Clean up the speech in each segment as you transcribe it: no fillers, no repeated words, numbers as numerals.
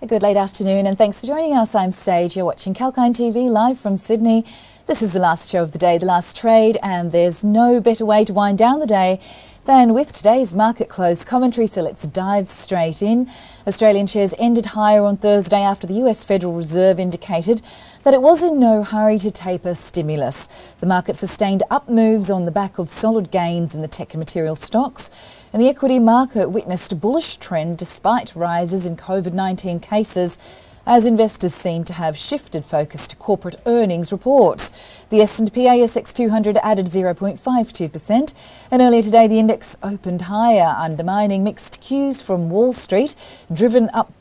Good late afternoon and thanks for joining us. I'm Sage. You're watching 𝐊𝐴𝐼𝐴 TV live from Sydney. This is the last show of the day, the last trade, and there's no better way to wind down the day than with today's market close commentary, so let's dive straight in. Australian shares ended higher on Thursday after the US Federal Reserve indicated that it was in no hurry to taper stimulus. The market sustained up moves on the back of solid gains in the tech and material stocks, and the equity market witnessed a bullish trend despite rises in COVID-19 cases, as investors seem to have shifted focus to corporate earnings reports. The S&P ASX 200 added 0.52%, and earlier today the index opened higher, undermining mixed cues from Wall Street, driven up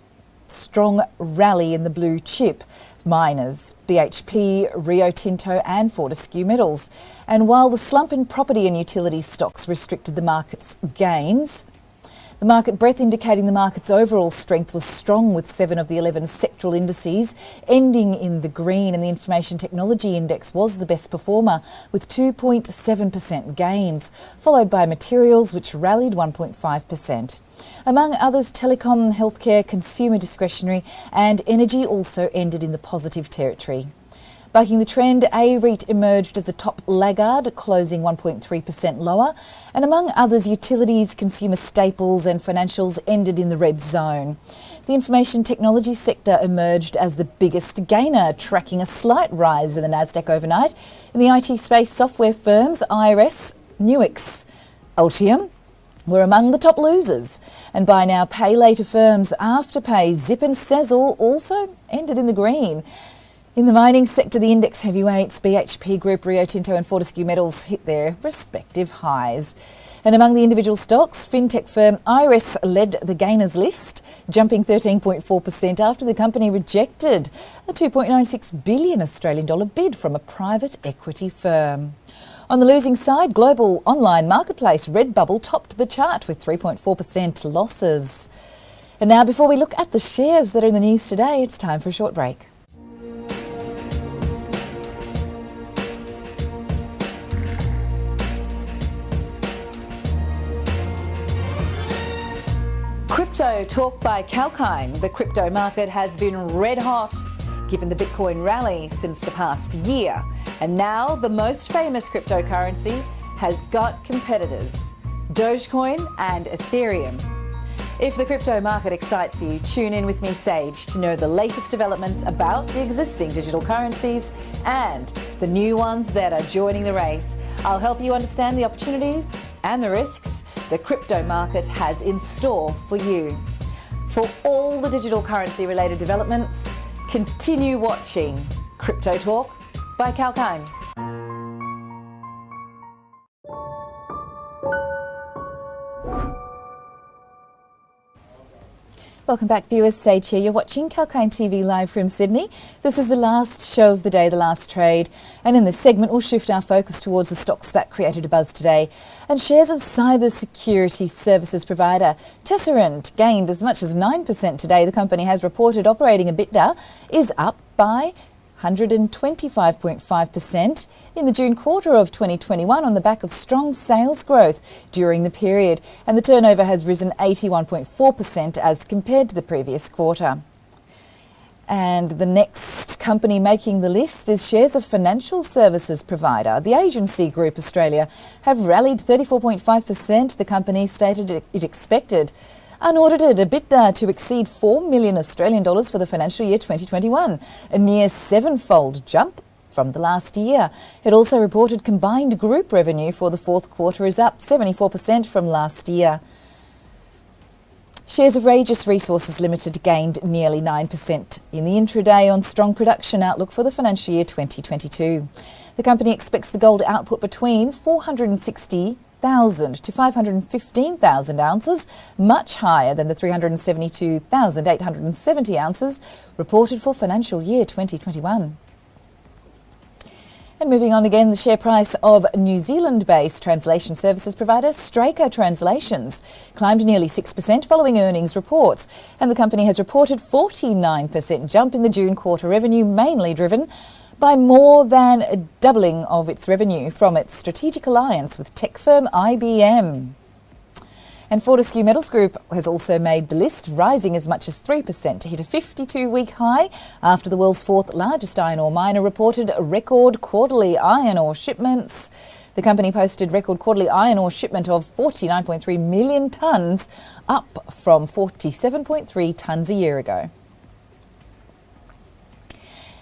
strong rally in the blue chip miners, BHP, Rio Tinto and Fortescue Metals. And while the slump in property and utility stocks restricted the market's gains, the market breadth indicating the market's overall strength was strong, with 7 of the 11 sectoral indices ending in the green, and the information technology index was the best performer with 2.7% gains, followed by materials which rallied 1.5%. Among others, telecom, healthcare, consumer discretionary and energy also ended in the positive territory. Bucking the trend, A-REIT emerged as a top laggard, closing 1.3% lower, and among others, utilities, consumer staples and financials ended in the red zone. The information technology sector emerged as the biggest gainer, tracking a slight rise in the Nasdaq overnight. In the IT space, software firms Ires, Nuix, Altium were among the top losers, and buy now, pay later firms Afterpay, Zip and Sezzle also ended in the green. In the mining sector, the index heavyweights BHP Group, Rio Tinto and Fortescue Metals hit their respective highs. And among the individual stocks, fintech firm Ires led the gainers list, jumping 13.4% after the company rejected a $2.96 billion Australian dollar bid from a private equity firm. On the losing side, global online marketplace Redbubble topped the chart with 3.4% losses. And now, before we look at the shares that are in the news today, it's time for a short break. Crypto talk by 𝐊𝐴𝐼𝐴. The crypto market has been red hot given the Bitcoin rally since the past year. And now the most famous cryptocurrency has got competitors, Dogecoin and Ethereum. If the crypto market excites you, tune in with me, Sage, to know the latest developments about the existing digital currencies and the new ones that are joining the race. I'll help you understand the opportunities and the risks the crypto market has in store for you. For all the digital currency related developments, continue watching Crypto Talk by 𝐊𝐴𝐼𝐴. Welcome back, viewers. Sage here. You're watching 𝐊𝐴𝐼𝐴 TV live from Sydney. This is the last show of the day, the last trade. And in this segment, we'll shift our focus towards the stocks that created a buzz today. And shares of cyber security services provider Tesserent gained as much as 9% today. The company has reported operating EBITDA is up by 125.5% in the June quarter of 2021 on the back of strong sales growth during the period, and the turnover has risen 81.4% as compared to the previous quarter. And the next company making the list is shares of financial services provider. The Agency Group Australia have rallied 34.5%. The company stated it expected unaudited EBITDA to exceed $4 million Australian dollars for the financial year 2021, a near 7-fold jump from the last year. It also reported combined group revenue for the fourth quarter is up 74% from last year. Shares of Regis Resources Limited gained nearly 9% in the intraday on strong production outlook for the financial year 2022. The company expects the gold output between 460,000 to 515,000 ounces, much higher than the 372,870 ounces reported for financial year 2021. And moving on again, the share price of New Zealand-based translation services provider Straker Translations climbed nearly 6% following earnings reports, and the company has reported 49% jump in the June quarter revenue, mainly driven by more than a doubling of its revenue from its strategic alliance with tech firm IBM. And Fortescue Metals Group has also made the list, rising as much as 3% to hit a 52-week high after the world's fourth largest iron ore miner reported record quarterly iron ore shipments. The company posted record quarterly iron ore shipment of 49.3 million tonnes, up from 47.3 tonnes a year ago.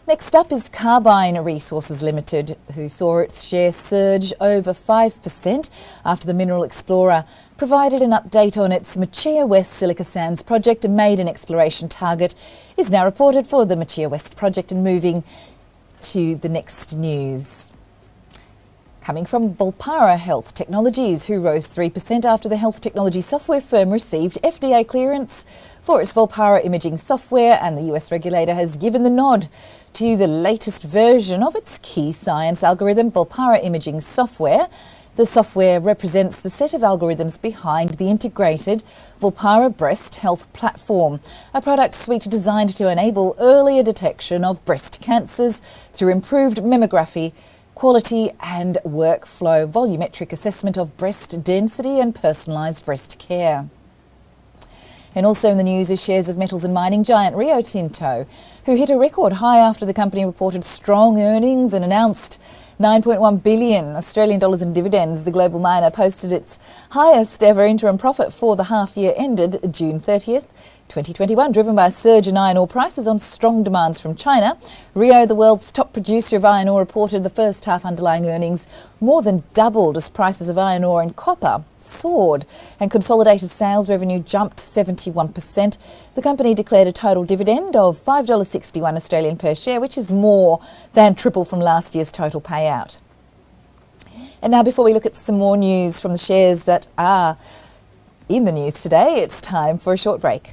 Next up is Carbine Resources Limited, who saw its share surge over 5% after the Mineral Explorer provided an update on its Machia West Silica Sands project. And made an exploration target is now reported for the Machia West project. And moving to the next news. Coming from Volpara Health Technologies, who rose 3% after the health technology software firm received FDA clearance for its Volpara imaging software, and the US regulator has given the nod to the latest version of its key science algorithm, Volpara imaging software. The software represents the set of algorithms behind the integrated Volpara Breast Health Platform, a product suite designed to enable earlier detection of breast cancers through improved mammography quality and workflow, volumetric assessment of breast density and personalised breast care. And also in the news is shares of metals and mining giant Rio Tinto, who hit a record high after the company reported strong earnings and announced 9.1 billion Australian dollars in dividends. The global miner posted its highest ever interim profit for the half year ended June 30th, 2021, driven by a surge in iron ore prices on strong demands from China. Rio, the world's top producer of iron ore, reported the first half underlying earnings more than doubled as prices of iron ore and copper soared and consolidated sales revenue jumped 71%. The company declared a total dividend of $5.61 Australian per share, which is more than triple from last year's total payout. And now, before we look at some more news from the shares that are in the news today, it's time for a short break.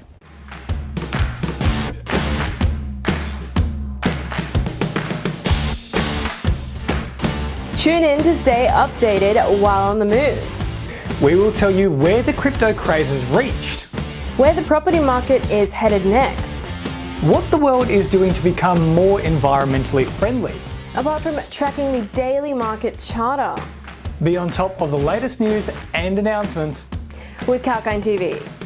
Tune in to stay updated while on the move. We will tell you where the crypto craze has reached, Where the property market is headed next. what the world is doing to become more environmentally friendly. Apart from tracking the daily market charter. Be on top of the latest news and announcements With 𝐊𝐴𝐚 TV.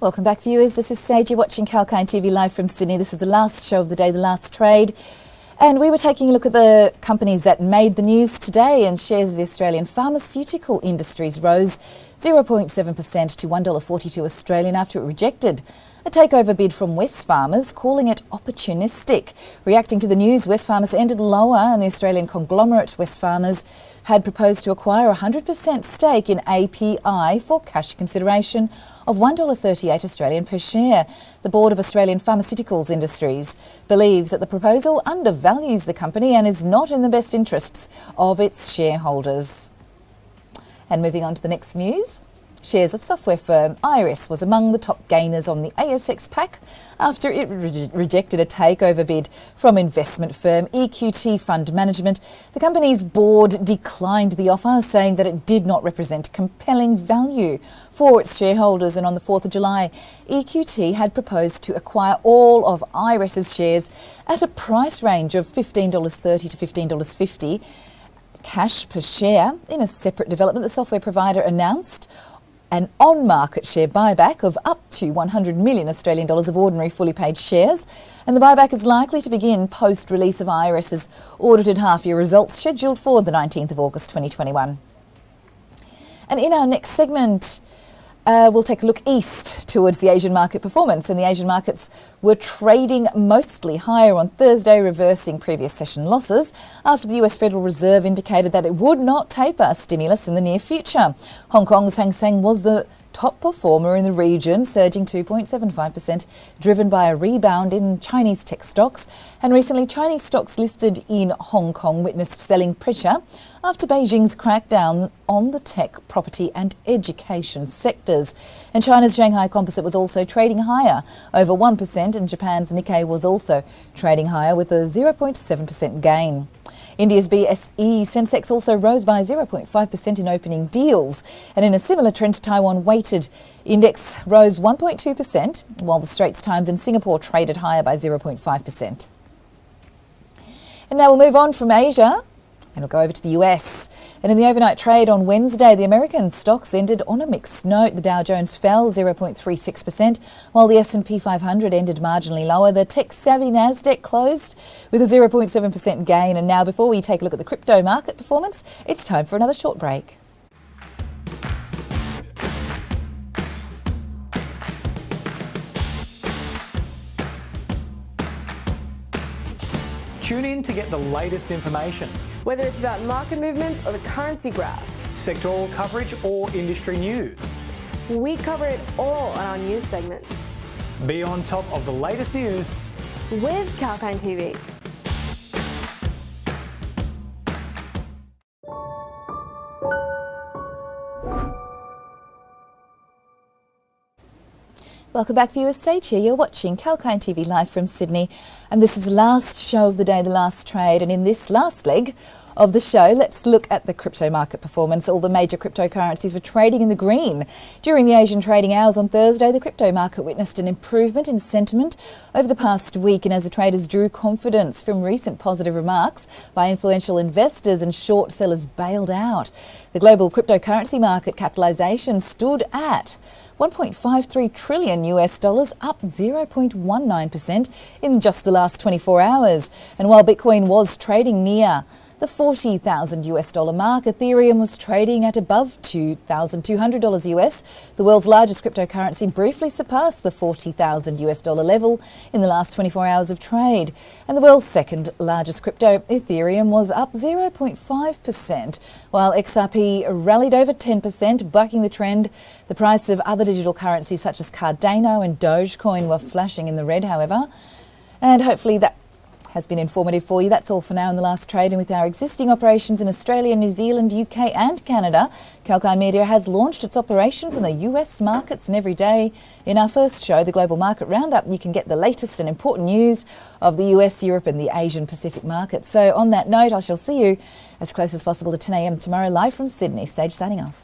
Welcome back, viewers. This is Sage. You're watching 𝐊𝐴𝐚 TV live from Sydney. This is the last show of the day, the last trade. And we were taking a look at the companies that made the news today, and shares of the Australian pharmaceutical industries rose 0.7% to $1.42 Australian after it rejected a takeover bid from Wesfarmers, calling it opportunistic. Reacting to the news, Wesfarmers ended lower, and the Australian conglomerate Wesfarmers had proposed to acquire a 100% stake in API for cash consideration of $1.38 Australian per share. The Board of Australian Pharmaceuticals Industries believes that the proposal undervalues the company and is not in the best interests of its shareholders. And moving on to the next news. Shares of software firm Ires was among the top gainers on the ASX pack after it rejected a takeover bid from investment firm EQT Fund Management. The company's board declined the offer, saying that it did not represent compelling value for its shareholders. And on the 4th of July, EQT had proposed to acquire all of Iris's shares at a price range of $15.30 to $15.50 cash per share. In a separate development, the software provider announced an on-market share buyback of up to 100 million Australian dollars of ordinary fully paid shares, and the buyback is likely to begin post-release of Iris's audited half-year results scheduled for the 19th of August 2021. And in our next segment, we'll take a look east towards the Asian market performance, and the Asian markets were trading mostly higher on Thursday, reversing previous session losses after the US Federal Reserve indicated that it would not taper stimulus in the near future. Hong Kong's Hang Seng was the top performer in the region, surging 2.75%, driven by a rebound in Chinese tech stocks. And recently, Chinese stocks listed in Hong Kong witnessed selling pressure after Beijing's crackdown on the tech, property and education sectors. And China's Shanghai Composite was also trading higher, over 1%, and Japan's Nikkei was also trading higher with a 0.7% gain. India's BSE Sensex also rose by 0.5% in opening deals, and in a similar trend, Taiwan weighted index rose 1.2%, while the Straits Times in Singapore traded higher by 0.5%. And now we'll move on from Asia and we'll go over to the US. And in the overnight trade on Wednesday, the American stocks ended on a mixed note. The Dow Jones fell 0.36%, while the S&P 500 ended marginally lower. The tech-savvy Nasdaq closed with a 0.7% gain. And now, before we take a look at the crypto market performance, it's time for another short break. Tune in to get the latest information. Whether it's about market movements or the currency graph, Sectoral coverage or industry news. we cover it all on our news segments. Be on top of the latest news With 𝐊𝐴N TV. Welcome back, viewers. Sage here. You're watching 𝐊𝐴N TV live from Sydney, and this is the last show of the day, the last trade. And in this last leg of the show, let's look at the crypto market performance. All the major cryptocurrencies were trading in the green. During the Asian trading hours on Thursday, the crypto market witnessed an improvement in sentiment over the past week, and as the traders drew confidence from recent positive remarks by influential investors and short sellers bailed out. The global cryptocurrency market capitalisation stood at $1.53 trillion, up 0.19% in just the last 24 hours. And while Bitcoin was trading near the $40,000 mark, Ethereum was trading at above $2,200. The world's largest cryptocurrency briefly surpassed the $40,000 level in the last 24 hours of trade. And the world's second largest crypto, Ethereum, was up 0.5%, while XRP rallied over 10%, bucking the trend. The price of other digital currencies such as Cardano and Dogecoin were flashing in the red, however. And hopefully that has been informative for you. That's all for now in the last trade. And with our existing operations in Australia, New Zealand, UK and Canada, 𝐊𝐴N Media has launched its operations in the US markets, and every day in our first show, the Global Market Roundup, you can get the latest and important news of the US, Europe and the Asian Pacific markets. So on that note, I shall see you as close as possible to 10 a.m. tomorrow live from Sydney. Sage signing off.